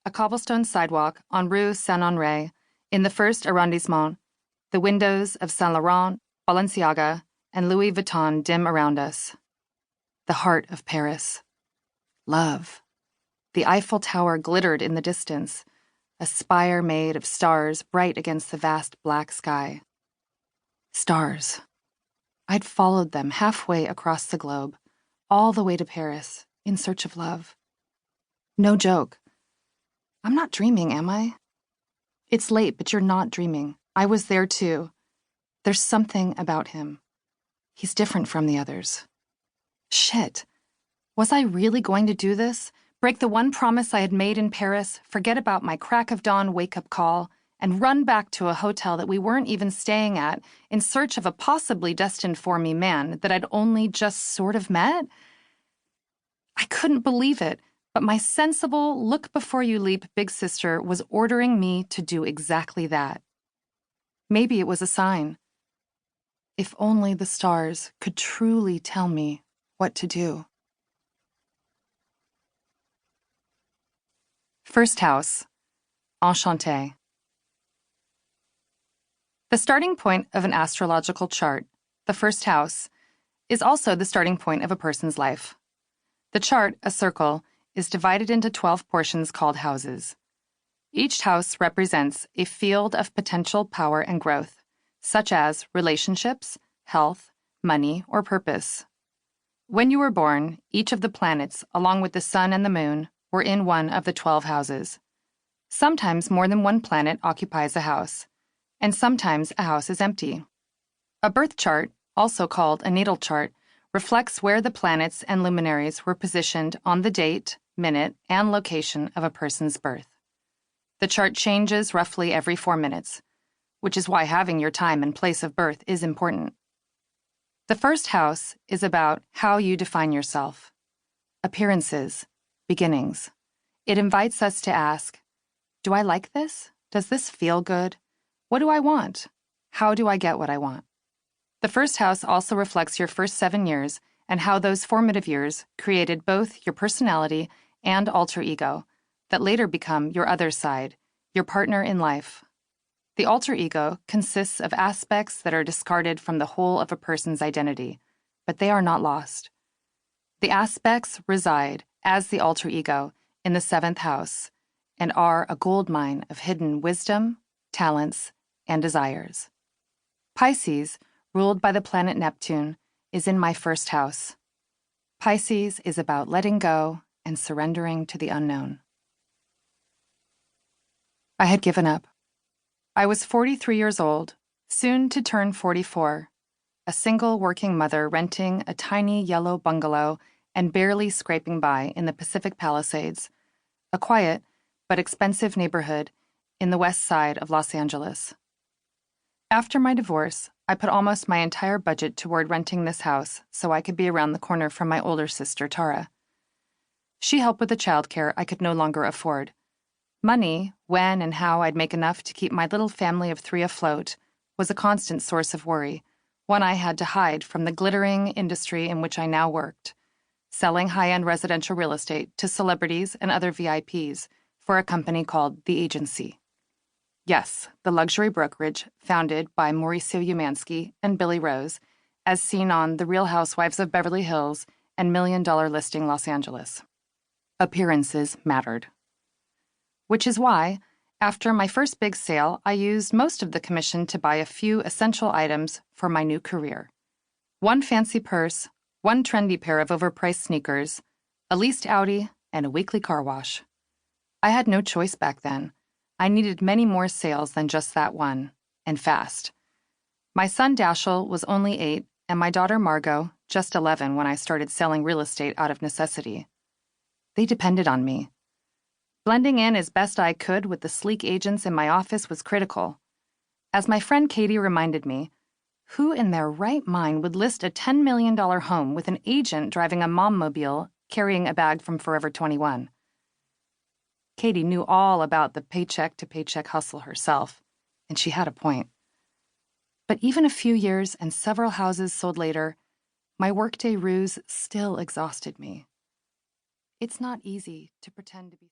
A cobblestone sidewalk on Rue Saint-Honoré in the first arrondissement, the windows of Saint Laurent, Balenciaga, and Louis Vuitton dim around us. The heart of Paris. Love. The Eiffel Tower glittered in the distance, a spire made of stars bright against the vast black sky. Stars. I'd followed them halfway across the globe, all the way to Paris, in search of love. No joke. I'm not dreaming, am I? It's late, but you're not dreaming. I was there too. There's something about him. He's different from the others. Shit. Was I really going to do this? Break the one promise I had made in Paris, forget about my crack of dawn wake-up call, and run back to a hotel that we weren't even staying at in search of a possibly destined-for-me man that I'd only just sort of met? I couldn't believe it, but my sensible, look-before-you-leap big sister was ordering me to do exactly that. Maybe it was a sign. If only the stars could truly tell me what to do. First house. Enchanté. The starting point of an astrological chart, the first house, is also the starting point of a person's life. The chart, a circle, is divided into 12 portions called houses. Each house represents a field of potential power and growth, such as relationships, health, money, or purpose. When you were born, each of the planets, along with the sun and the moon, were in one of the 12 houses. Sometimes more than one planet occupies a house, and sometimes a house is empty. A birth chart, also called a natal chart, reflects where the planets and luminaries were positioned on the date, minute, and location of a person's birth. The chart changes roughly every 4 minutes, which is why having your time and place of birth is important. The first house is about how you define yourself. Appearances, beginnings. It invites us to ask, do I like this? Does this feel good? What do I want? How do I get what I want? The first house also reflects your first 7 years and how those formative years created both your personality and alter ego that later become your other side, your partner in life. The alter ego consists of aspects that are discarded from the whole of a person's identity, but they are not lost. The aspects reside, as the alter ego, in the 7th house, and are a goldmine of hidden wisdom, talents, and desires. Pisces, ruled by the planet Neptune, is in my first house. Pisces is about letting go and surrendering to the unknown. I had given up. I was 43 years old, soon to turn 44, a single working mother renting a tiny yellow bungalow and barely scraping by in the Pacific Palisades, a quiet but expensive neighborhood in the west side of Los Angeles. After my divorce, I put almost my entire budget toward renting this house so I could be around the corner from my older sister, Tara. She helped with the childcare I could no longer afford. Money, when and how I'd make enough to keep my little family of 3 afloat, was a constant source of worry, one I had to hide from the glittering industry in which I now worked, selling high-end residential real estate to celebrities and other VIPs for a company called The Agency. Yes, the luxury brokerage founded by Mauricio Umansky and Billy Rose, as seen on The Real Housewives of Beverly Hills and $1 Million Listing Los Angeles. Appearances mattered. Which is why, after my first big sale, I used most of the commission to buy a few essential items for my new career. 1 fancy purse, 1 trendy pair of overpriced sneakers, a leased Audi, and a weekly car wash. I had no choice back then. I needed many more sales than just that one, and fast. My son Dashiell was only 8, and my daughter Margot just 11 when I started selling real estate out of necessity. They depended on me. Blending in as best I could with the sleek agents in my office was critical. As my friend Katie reminded me, who in their right mind would list a $10 million home with an agent driving a mom-mobile carrying a bag from Forever 21? Katie knew all about the paycheck-to-paycheck hustle herself, and she had a point. But even a few years and several houses sold later, my workday ruse still exhausted me. It's not easy to pretend to be